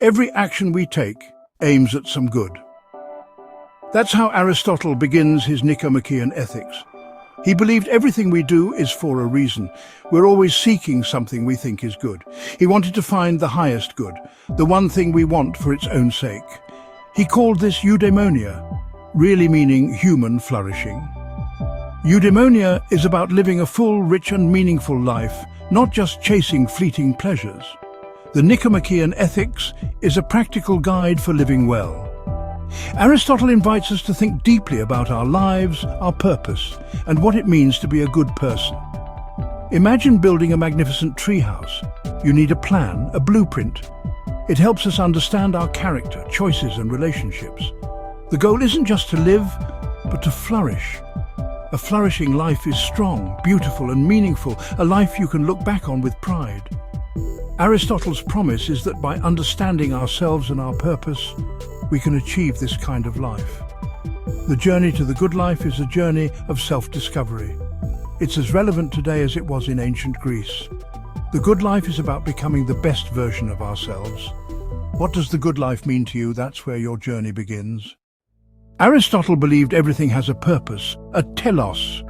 Every action we take aims at some good. That's how Aristotle begins his Nicomachean ethics. He believed everything we do is for a reason. We're always seeking something we think is good. He wanted to find the highest good, the one thing we want for its own sake. He called this eudaimonia, really meaning human flourishing. Eudaimonia is about living a full, rich and meaningful life, not just chasing fleeting pleasures. The Nicomachean ethics is a practical guide for living well. Aristotle invites us to think deeply about our lives, our purpose, and what it means to be a good person. Imagine building a magnificent treehouse. You need a plan, a blueprint. It helps us understand our character, choices and relationships. The goal isn't just to live, but to flourish. A flourishing life is strong, beautiful and meaningful, a life you can look back on with pride. Aristotle's promise is that by understanding ourselves and our purpose, we can achieve this kind of life. The journey to the good life is a journey of self-discovery. It's as relevant today as it was in ancient Greece. The good life is about becoming the best version of ourselves. What does the good life mean to you? That's where your journey begins. Aristotle believed everything has a purpose, a telos.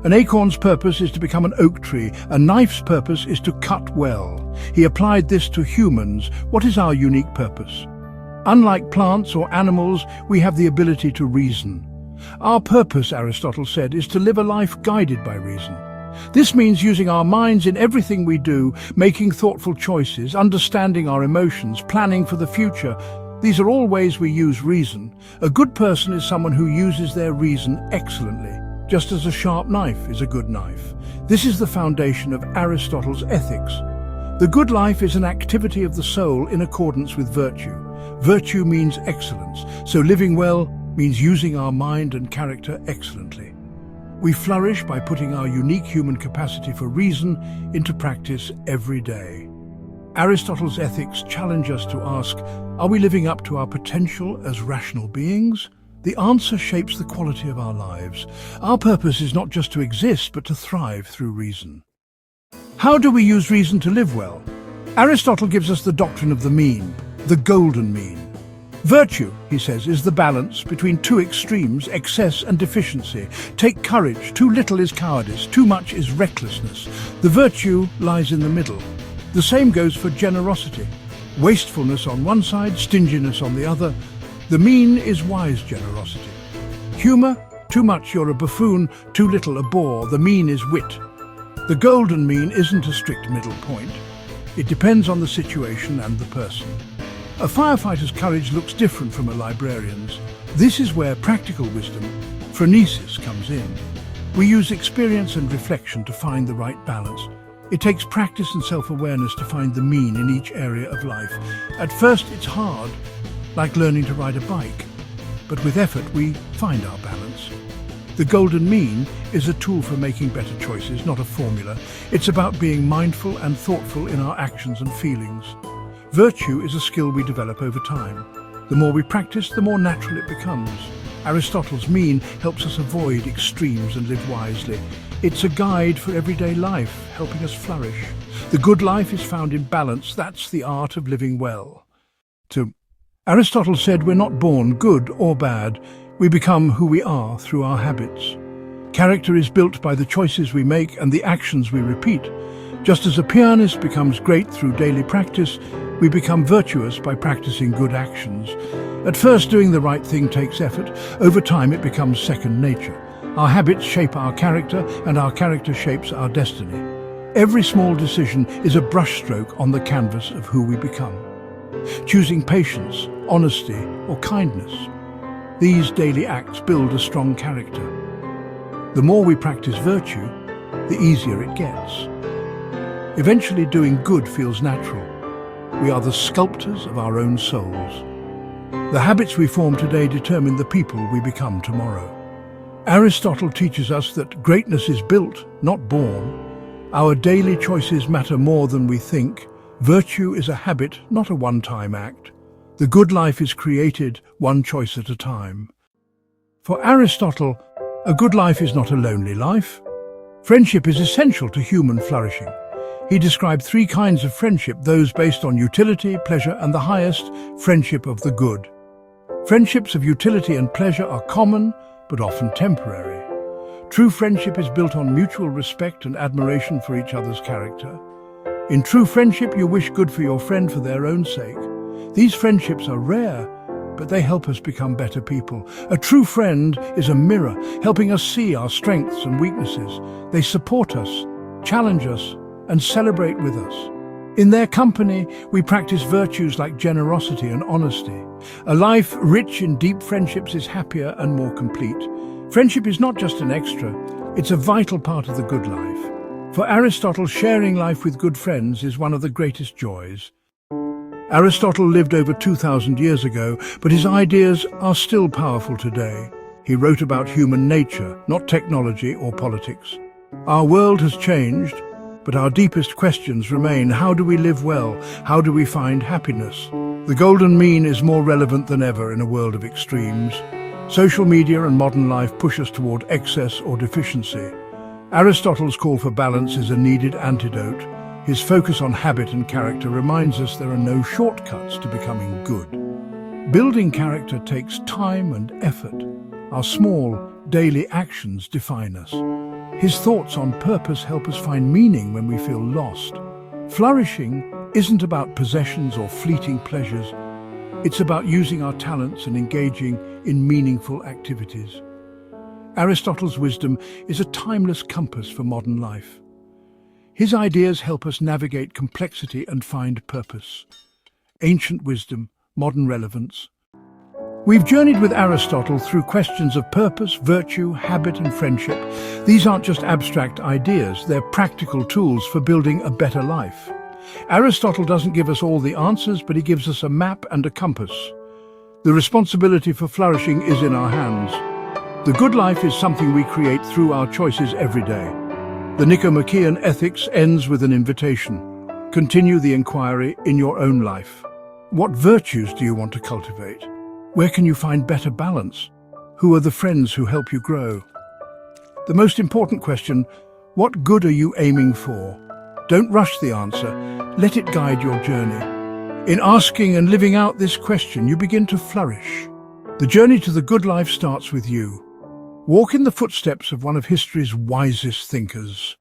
An acorn's purpose is to become an oak tree. A knife's purpose is to cut well. He applied this to humans. What is our unique purpose? Unlike plants or animals, we have the ability to reason. Our purpose, Aristotle said, is to live a life guided by reason. This means using our minds in everything we do, making thoughtful choices, understanding our emotions, planning for the future. These are all ways we use reason. A good person is someone who uses their reason excellently, just as a sharp knife is a good knife. This is the foundation of Aristotle's ethics. The good life is an activity of the soul in accordance with virtue. Virtue means excellence, so living well means using our mind and character excellently. We flourish by putting our unique human capacity for reason into practice every day. Aristotle's ethics challenge us to ask, are we living up to our potential as rational beings? The answer shapes the quality of our lives. Our purpose is not just to exist, but to thrive through reason. How do we use reason to live well? Aristotle gives us the doctrine of the mean, the golden mean. Virtue, he says, is the balance between two extremes, excess and deficiency. Take courage. Too little is cowardice. Too much is recklessness. The virtue lies in the middle. The same goes for generosity. Wastefulness on one side, stinginess on the other. The mean is wise generosity. Humour, too much you're a buffoon, too little a bore. The mean is wit. The golden mean isn't a strict middle point. It depends on the situation and the person. A firefighter's courage looks different from a librarian's. This is where practical wisdom, phronesis, comes in. We use experience and reflection to find the right balance. It takes practice and self-awareness to find the mean in each area of life. At first it's hard, like learning to ride a bike, but with effort we find our balance. The golden mean is a tool for making better choices, not a formula. It's about being mindful and thoughtful in our actions and feelings. Virtue is a skill we develop over time. The more we practice, the more natural it becomes. Aristotle's mean helps us avoid extremes and live wisely. It's a guide for everyday life, helping us flourish. The good life is found in balance. That's the art of living well. Aristotle said we're not born good or bad. We become who we are through our habits. Character is built by the choices we make and the actions we repeat. Just as a pianist becomes great through daily practice, we become virtuous by practicing good actions. At first, doing the right thing takes effort. Over time, it becomes second nature. Our habits shape our character, and our character shapes our destiny. Every small decision is a brushstroke on the canvas of who we become. Choosing patience, honesty, or kindness. These daily acts build a strong character. The more we practice virtue, the easier it gets. Eventually, doing good feels natural. We are the sculptors of our own souls. The habits we form today determine the people we become tomorrow. Aristotle teaches us that greatness is built, not born. Our daily choices matter more than we think. Virtue is a habit, not a one-time act. The good life is created one choice at a time. For Aristotle, a good life is not a lonely life. Friendship is essential to human flourishing. He described three kinds of friendship: those based on utility, pleasure, and the highest, friendship of the good. Friendships of utility and pleasure are common, but often temporary. True friendship is built on mutual respect and admiration for each other's character. In true friendship, you wish good for your friend for their own sake. These friendships are rare, but they help us become better people. A true friend is a mirror, helping us see our strengths and weaknesses. They support us, challenge us, and celebrate with us. In their company, we practice virtues like generosity and honesty. A life rich in deep friendships is happier and more complete. Friendship is not just an extra, it's a vital part of the good life. For Aristotle, sharing life with good friends is one of the greatest joys. Aristotle lived over 2,000 years ago, but his ideas are still powerful today. He wrote about human nature, not technology or politics. Our world has changed, but our deepest questions remain. How do we live well? How do we find happiness? The golden mean is more relevant than ever in a world of extremes. Social media and modern life push us toward excess or deficiency. Aristotle's call for balance is a needed antidote. His focus on habit and character reminds us there are no shortcuts to becoming good. Building character takes time and effort. Our small, daily actions define us. His thoughts on purpose help us find meaning when we feel lost. Flourishing isn't about possessions or fleeting pleasures. It's about using our talents and engaging in meaningful activities. Aristotle's wisdom is a timeless compass for modern life. His ideas help us navigate complexity and find purpose. Ancient wisdom, modern relevance. We've journeyed with Aristotle through questions of purpose, virtue, habit, and friendship. These aren't just abstract ideas, they're practical tools for building a better life. Aristotle doesn't give us all the answers, but he gives us a map and a compass. The responsibility for flourishing is in our hands. The good life is something we create through our choices every day. The Nicomachean ethics ends with an invitation. Continue the inquiry in your own life. What virtues do you want to cultivate? Where can you find better balance? Who are the friends who help you grow? The most important question, what good are you aiming for? Don't rush the answer. Let it guide your journey. In asking and living out this question, you begin to flourish. The journey to the good life starts with you. Walk in the footsteps of one of history's wisest thinkers.